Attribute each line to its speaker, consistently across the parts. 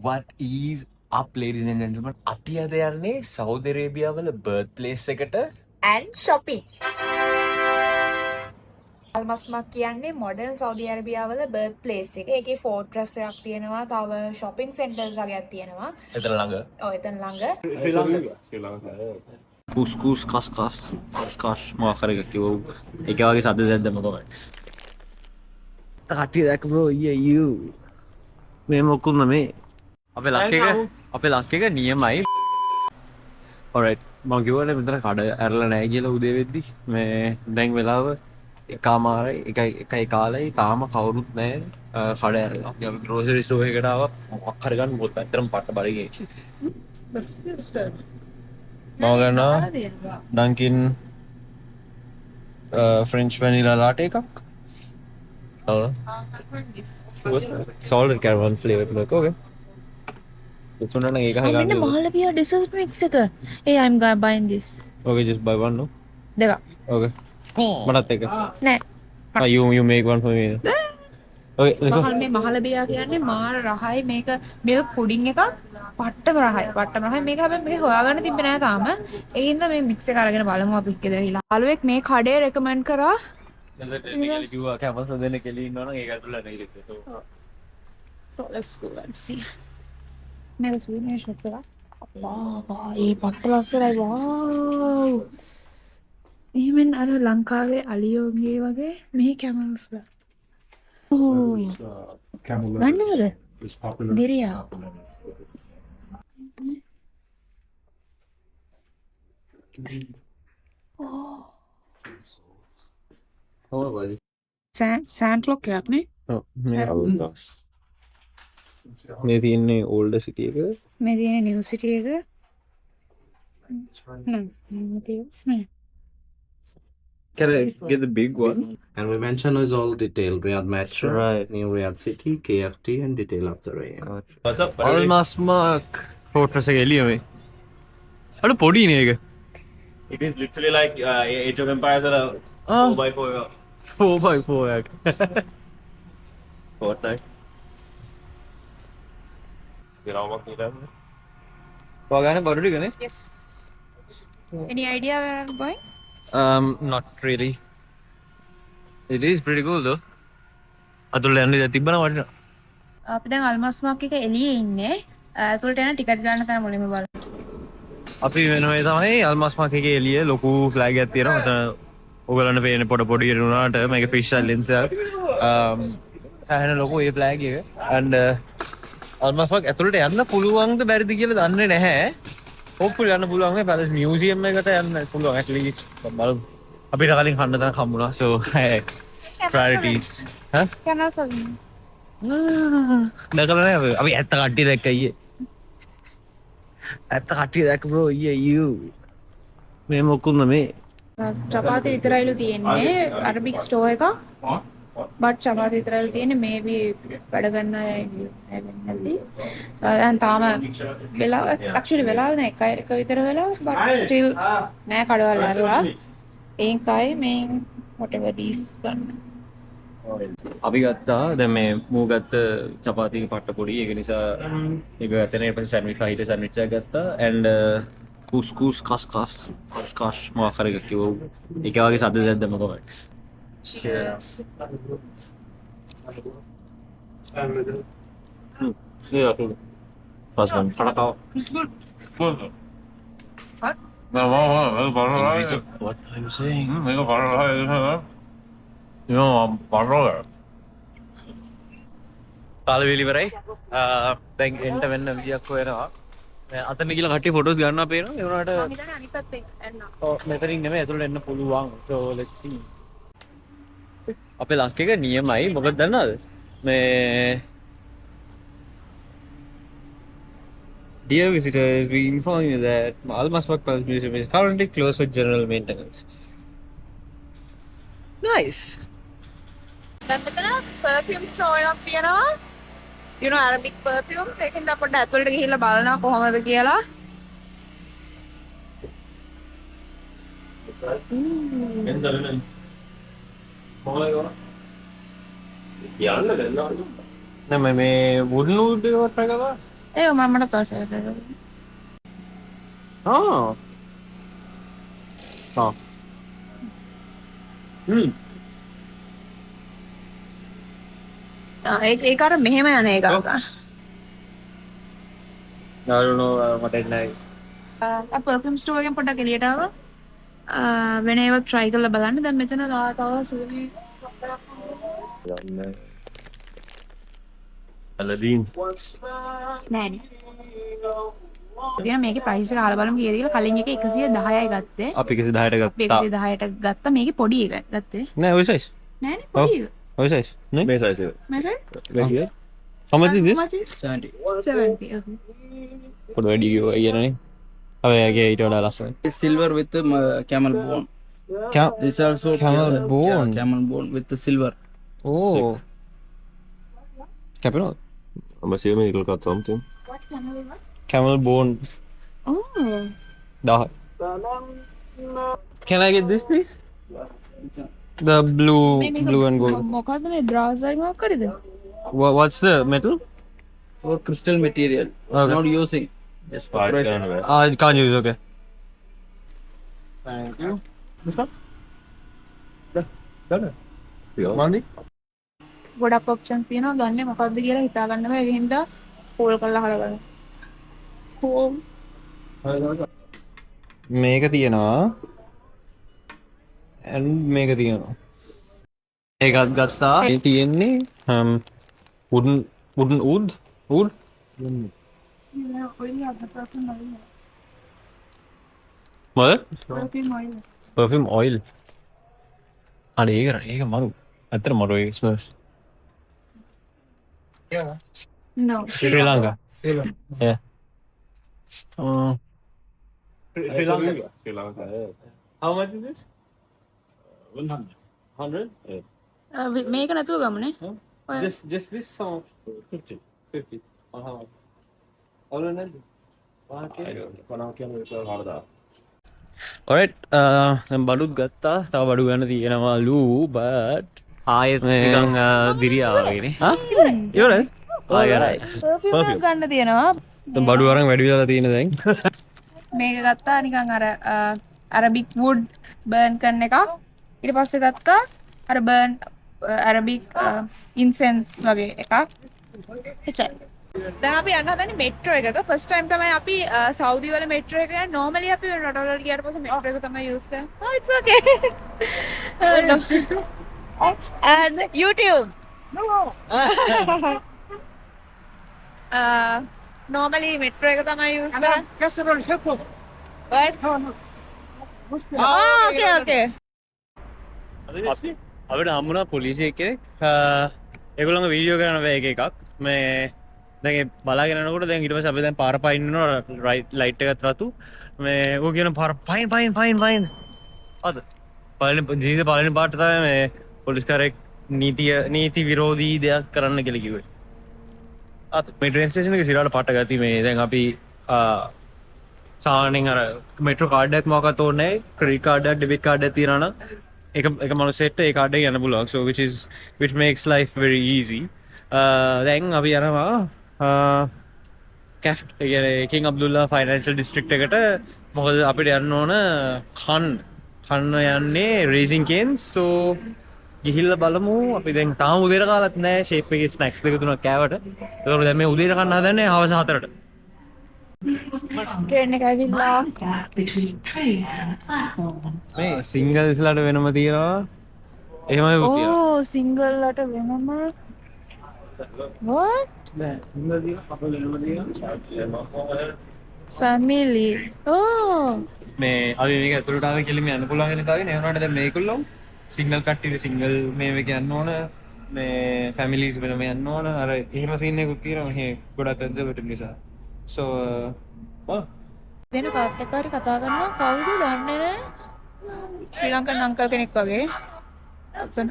Speaker 1: What is up, ladies and gentlemen? අපි අද යන්නේ සෞදි අරේබියාවල බර්ත් ප්ලේස් එකට
Speaker 2: and shopping. අල්මස්මක් කියන්නේ මොඩර්න් සෞදි අරේබියාවල බර්ත් ප්ලේස් එක. ඒකේ ෆෝර්ට්‍රස් එකක් තියෙනවා, තව shopping centers වගේක් තියෙනවා.
Speaker 1: එතන ළඟ.
Speaker 2: ඔව් එතන ළඟ.
Speaker 1: කුස්කුස් කස්කස් කස්කස් මොකක් හරි එකක් කිව්වෝ. ඒක වගේ සද්ද දැද්දම තමයි. තාටි දැක් බ්‍රෝ you. මේ මොකුත් නෙමේ. අපේ ලක් එක නියමයි. alright මම කිව්වනේ මෙතන කඩ ඇරලා නැහැ කියලා උදේ වෙද්දි මේ දැන් වෙලාව එකමාරයි එකයි කාලයි තාම කවුරුත් නැහැ කඩ ඇරලා. අපි ග්‍රෝසරි ස්ටෝර් එකකට ආවා මොකක් හරි ගන්න මොකද ඇත්තටම පට්ට බඩ ගියේ. මම ගන්නවා ඩන්කින් ෆ්‍රෙන්ච් වැනිලා ලාටේ එකක්. salted caramel flavored milk. Okay. It's one and I
Speaker 2: මෙන්න මහලබියා dessert mix එක. Hey, I'm buying this.
Speaker 1: Okay, just buy one, no?
Speaker 2: දෙක.
Speaker 1: Okay. මටත් එක.
Speaker 2: නෑ.
Speaker 1: You make one for me. Okay, let's go.
Speaker 2: මේ මහලබියා කියන්නේ මාර රහයි මේක milk pudding එකක්. පට්ටම රහයි. මේක හැබැයි මේක හොයාගන්න තිබ්බේ නෑ තාම. ඒකින්ද මේ mix එක අරගෙන බලමු අපි ගෙදර ගිහලා. යාළුවෙක් මේ කඩේ recommend කරා. So let's go and see. මේක ස්වීඩන් shop එක. බා ඒ පට්ට ලස්සනයි. wow. එහෙමෙන් අර ලංකාවේ අලියෝගේ වගේ මේ කැමල්ස්. ඕ. ගන්නවද? දිරියා. සෑන්ඩ්ලොක් එකක් නේ?
Speaker 1: මේ තියෙන්නේ ඕල්ඩ් සිටි එක.
Speaker 2: මේ තියෙන්නේ නිව් සිටි එක.
Speaker 1: Can I get the big one?
Speaker 3: And we mention is all detail. Riyadh Metro,
Speaker 1: Right.
Speaker 3: New Riyadh City, KFT, and detail of the rain.
Speaker 1: What's up? Almasmak fortress එක එළිය මේ. අර පොඩිනේ ඒක.
Speaker 4: It is literally like Age of Empires at a 4x4.
Speaker 1: 4x4 එක. Fortnite. ඔයාගානේ බඩු ටිකනේ?
Speaker 2: Yes. Any idea where I'm going?
Speaker 1: Not really. It is pretty cool though. Athula යන්නේ දැන් තිබ්බනම් වටිනවා.
Speaker 2: අපි දැන් අල්මස්මක් එක එළියේ ඉන්නේ. ඇතුළට යන ටිකට් ගන්න තැන මුලින්ම බලමු.
Speaker 1: අපි වෙනවේ තමයි අල්මස්මක් එකේ එළිය ලොකු ෆ්ලැග් එකක් තියෙනවා. මත ඔයගලන්ට පේන පොඩි ඉරුණාට මේක ෆිෂ් සයිලන්ස් එක. සෑහෙන ලොකු ඒ ෆ්ලැග් එක. and අල්මස්මක් ඇතුළට යන්න පුළුවන්ද බැරිද කියලා දන්නේ නැහැ. hopefully යන්න පුළුවන් මේ පැලස් මියුසියම් එකට යන්න පුළුවන් at least බලමු. අපිට කලින් කන්න තැන හම්බුණා so priorities.
Speaker 2: කනසල්.
Speaker 1: දැකලා නැහැ අපි ඇත්ත කට්ටිය දැක්ක අයියේ. ඇත්ත කට්ටිය දැක්ක bro you. මේ මොකුත් නෙමේ.
Speaker 2: චපාති විතරයිලු තියෙන්නේ අරබික් ස්ටෝර් එක. බට් චපාති විතරයිලු තියෙන්නේ මේබි වැඩ ගන්න අය නැති. දැන් තාම වෙලාව actually වෙලාව නෑ එක විතර වෙලාව but still නෑ කඩවල අරලා. ඒකයි මේ whatever these ගන්න.
Speaker 1: අපි ගත්තා දැන් මේ මූ ගත්ත චපාති පට්ට පොඩි ඒක නිසා ඒක ගත්තනේ ඊට පස්සේ සෑන්ඩ්විච් හයිට සෑන්ඩ්විච් එකක් ගත්තා and කුස්කුස් කස්කස් මොකක් හරි එකක් කිව්වෝ. ඒක වගේ සද්ද දැද්දම තමයි.
Speaker 2: Cheers.
Speaker 1: Pas kan kau.
Speaker 2: It's good.
Speaker 1: What are you saying? කාලවේලි ඉවරයි. දැන් එන්න වෙන්න විදියක් හොයනවා. අතන ගිහලා කට්ටිය ෆොටෝස් ගන්නවා පේනවා. ඒ වුණාට
Speaker 2: මම හිතන්නේ අනිත් පැත්තේ එන්න.
Speaker 1: ඔව් මෙතනින් නෙමෙයි ඇතුළට එන්න පුළුවන්. so let's see. අපේ ලක් එක නියමයි. මොකද දන්නවද? මේ Dear visitors, we inform you that Almasmak Palace Museum is currently closed for general maintenance. Nice.
Speaker 2: දැන් මෙතන perfume store එකක් තියෙනවා. you know Arabic perfume. ඒකෙන්ද අපිට ඇතුළට ගිහිල්ලා බලනවා කොහොමද කියලා.
Speaker 1: නෑ මේ වුඩන් වුඩ් එකක් වට්ටා ගවා
Speaker 2: ඒ මමට තසට ඒකට මෙහෙම යන එක
Speaker 1: මට එන්නයි
Speaker 2: පර්ෆම් ස්ටෝ එකෙන් පොඩ්ඩක් එළියට ආවා වෙන ඒවා try කරලා බලන්න දැන් මෙතන තව සූනි
Speaker 4: Aladdin.
Speaker 2: නෑනේ ඉතින් මේකේ ප්‍රයිස් එක අහලා බලමු කීයද කියලා කලින් එක 110යි ගත්තේ
Speaker 1: අපි 110ට
Speaker 2: අපි
Speaker 1: ගත්තා
Speaker 2: 110ට ගත්තා මේකේ පොඩි එක ගත්තේ
Speaker 1: නෑ ඔය සයිස්
Speaker 2: නෑනේ පොඩි එක
Speaker 1: ඔය සයිස් නේ
Speaker 4: මේ size එක.
Speaker 2: මම
Speaker 1: how much is this
Speaker 2: 70 okay
Speaker 1: පොඩ වැඩි කියනනේ අවයගේ ඊට වඩා ලස්සනයි
Speaker 5: Silver with the camel bone. This also
Speaker 1: Camel bone?
Speaker 5: Yeah, camel bone with the silver.
Speaker 1: O කැපෙනවද
Speaker 4: I'm assuming it'll cut something.
Speaker 1: camel bone
Speaker 2: oh
Speaker 1: 1000 can I get this please the blue and gold
Speaker 2: මොකද්ද මේ browser එක මොකක් කරේද
Speaker 1: what's the metal
Speaker 5: For crystal material.
Speaker 1: Okay.
Speaker 5: Not using. Just for
Speaker 4: Alright,
Speaker 5: pressure.
Speaker 4: anyway.
Speaker 1: can't use okay
Speaker 5: Thank you.
Speaker 1: Mandi
Speaker 2: ගොඩක් options තියෙනවා ගන්න මොකද්ද කියලා හිතා ගන්න බෑ ඒක හින්දා කෝල් කරලා අහලා බලන්න කෝල්
Speaker 1: මේක තියෙනවා and මේක තියෙනවා ඒකත් ගත්තා මේ තියෙන්නේ wooden wood මොකද perfume oil අනේ ඒක මරු අතර මරු ඒක ස්මර්ස්
Speaker 2: no
Speaker 1: Sri Lanka
Speaker 5: Silver.
Speaker 1: yeah Sri Lanka
Speaker 4: Sri Lanka.
Speaker 1: how much is this 100
Speaker 2: මේක නැතුව ගමනේ ඔය
Speaker 1: just this song 50 alright දැන් බඩුත් ගත්තා තව බඩු ගන්න තියෙනවලු but ආයෙත් නිකන් දිරියාවගෙන ඉවරයි ආයෙත්
Speaker 2: perfume ගන්න තියෙනවා
Speaker 1: දැන් බඩු අරන් වැඩි වෙලා තියෙන දැන්
Speaker 2: මේක ගත්තා නිකන් අර අරබික් වුඩ් බර්න් කරන එක ඊට පස්සේ ගත්තා අර බර්න් අරබික් ඉන්සෙන්ස් වගේ එකක් එච්චරයි දැන් අපි යන්න හදන්නේ මෙට්‍රෝ එකක ෆස්ට් ටයිම් තමයි අපි සෞදි වල මෙට්‍රෝ එක යන්නේ normally අපි වෙන රටවල් වල ගියාට පස්සේ මෙට්‍රෝ එක තමයි use කරන්නේ oh it's okay and YouTube normally metro එක තමයි use කරන්නේ what oh okay okay
Speaker 1: අපිට හම්බුණා පොලිසිය කෙනෙක් ඒගොල්ලන්ගේ වීඩියෝ කරන එක එකක් මේ දැන් බලාගෙන යනකොට දැන් ඊට පස්සේ අපි දැන් පාර පයින් ඉන්නවා රයිට් ලයිට් එකත් රතු මේ ඌ කියන පාර පයින් අද පළවෙනි ජීවිතේ පළවෙනි පාට තමයි මේ පොලිස්කාරයෙක් නීති විරෝධී දෙයක් කරන්න කියලා කිව්වේ අත මේ ට්‍රේන් ස්ටේෂන් එකේ සිරාට පාට ගත්තා මේ දැන් අපි සාමාන්‍යයෙන් අර මෙට්‍රෝ කාඩ් එකක් මොකක්ද ඕනේ ක්‍රෙඩිට් කාඩ් එකක් ඩෙබිට් කාඩ් එකක් තියනවා නම් එක මනුස්සයෙක්ට ඒ කාඩ් එක යන්න පුළුවන් so which makes life very easy දැන් අපි යනවා කැෆ් කින් අබ්දුල්ලා ෆයිනෑන්ෂල් ඩිස්ට්‍රික්ට් එකට මොකද අපිට යන්න ඕන කන්න යන්නේ රේසින් කේන්ස් සෝ ගිහිල්ලා බලමු අපි දැන් තාම උදේට කාලත් නැහැ ෂේප් එකේ ස්නැක්ස් දෙක තුනක් කෑවට ඒකෝර දැන් මේ උදේට කන්න හදන්නේ හවස 4ට
Speaker 2: ට්‍රේන් එක ඇවිල්ලා
Speaker 1: මේ සිංගල්ස්ලාට වෙනම තියෙනවා එහෙමයි තියෙනවා
Speaker 2: ඕ සිංගල්ලට වෙනම what family oh
Speaker 1: මේ අපි මේක ඇතුළට ආවේ කියලා යන්න පුළුවන් වෙන තාගෙන ඒ වුණාට දැන් මේගොල්ලෝ සිංගල් කට්ටියට සිංගල් මේක යන්න ඕන මේ ෆැමිලිස් වෙනම යන්න ඕන අර එහෙම සීන් එකකුත් තියෙනවා මෙහි ගොඩක් කන්සර්වටිව් නිසා so
Speaker 2: දෙන කාත් එක්ක හරි කතා කරනවා කවුද දන්නේ නැහැ ශ්‍රී ලංකන් අංකල් කෙනෙක් වගේ අසන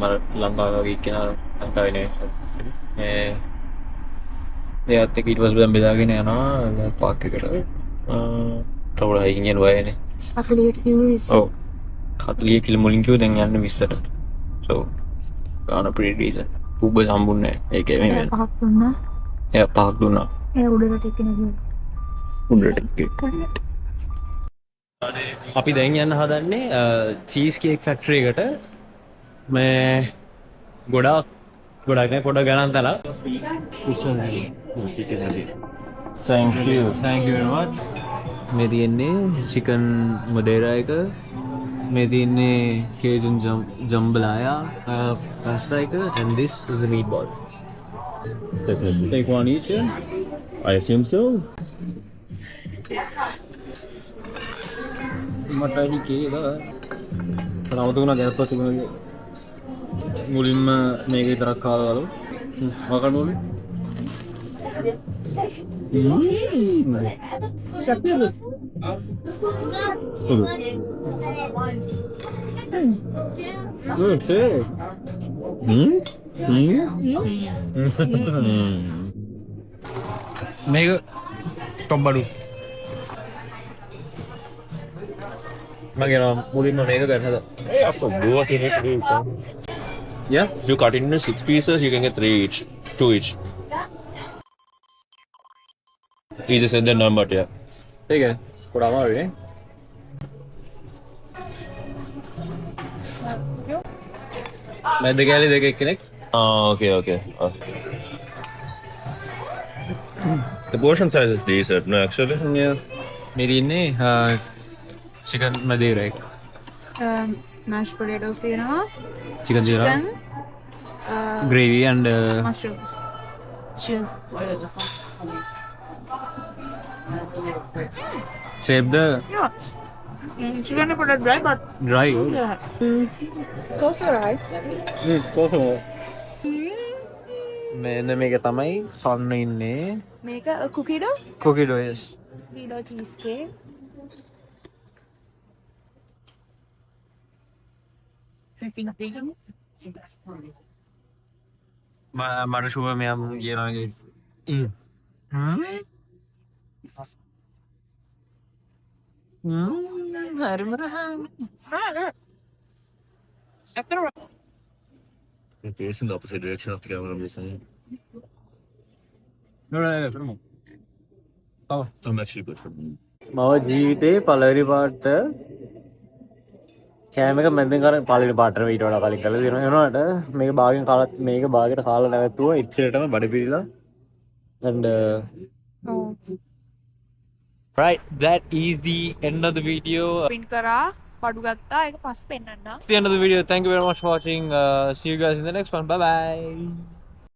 Speaker 1: මර ලංකාව වගේ කෙනා ලංකාවේ නෙවෙයි එයාත් එක්ක ඊට පස්සේ දැන් බෙදාගෙන යනවා පාක් එකට තවල හයින් යන වයනේ
Speaker 2: 40ට කිව්වේ
Speaker 1: ඔව් 40 කිලෝ මුලින් කිව්ව දැන් යන්න 20ට so ගාන pretty decent පුබ්බ සම්බුන්නේ ඒක මේ
Speaker 2: පහක් දුන්නා.
Speaker 1: එය පහක් දුන්නා
Speaker 2: ඒ උඩට ටිකනේ ගියා.
Speaker 1: උඩට අපි දැන් යන්න හදන්නේ චීස් කේක් ෆැක්ටරි එකට මේ ගොඩක් නෑ පොඩ ගණන් තලා thank you very much මේ තියෙන්නේ චිකන් මඩේරා එක මේ තියෙන්නේ කේජන් ජම්බලායා පාස්තා එක and this is a meatball take one each I assume so
Speaker 5: මට අඩි කේවා රවතුනා ගැස්පත් තිබුණා මුලින්ම මේක විතරක් කාලවලු වකල් මොලේ
Speaker 1: මේක ටොප් බඩු මගේ මුලින්ම මේක ගන්නද
Speaker 4: Hey, of course, do what you need to do.
Speaker 1: yeah
Speaker 4: If you cut it into 6 pieces, you can get 3 each, 2 each. You just said the number, yeah.
Speaker 1: ඒක පොඩ අමාරුයි නේ මැද කෑලි දෙක එක්කෙනෙක්
Speaker 4: Okay. The portion size is decent, no, actually.
Speaker 1: මේ තියෙන්නේ චිකන් මදේරා එක
Speaker 2: මෑෂ් පොටේටෝස් තියෙනවා.
Speaker 1: Chicken jeera
Speaker 2: Chicken,
Speaker 1: gravy and
Speaker 2: mushrooms. Cheers.
Speaker 1: save the
Speaker 2: Yeah. Chicken is put dry, but
Speaker 1: dry
Speaker 2: yeah. Sauce alright.
Speaker 1: මෙන්න මේක තමයි සොන්න ඉන්නේ
Speaker 2: Make a cookie dough.
Speaker 1: cookie dough yes
Speaker 2: Cookie dough cheesecake.
Speaker 1: මට ෂුව මෙයම් කියනගේ
Speaker 4: It is in the opposite direction of the camera, I'm listening. I'm actually good for me.
Speaker 1: මව ජීවිතේ පළවෙනි පාට කෑම එක මැදෙන් කර පළවෙනි පාටට ඊට වඩා කලින් කළා දෙනවා එනවාට මේක භාගෙන් කාලත් මේක භාගයට කාලා නැවතුවා ඉච්චරටම බඩ පිරিলা and right that is the end of the video
Speaker 2: Print කරා පඩු ගත්තා ඒක පස්සේ පෙන්නන්න.
Speaker 1: that's the end of the video thank you very much for watching see you guys in the next one bye bye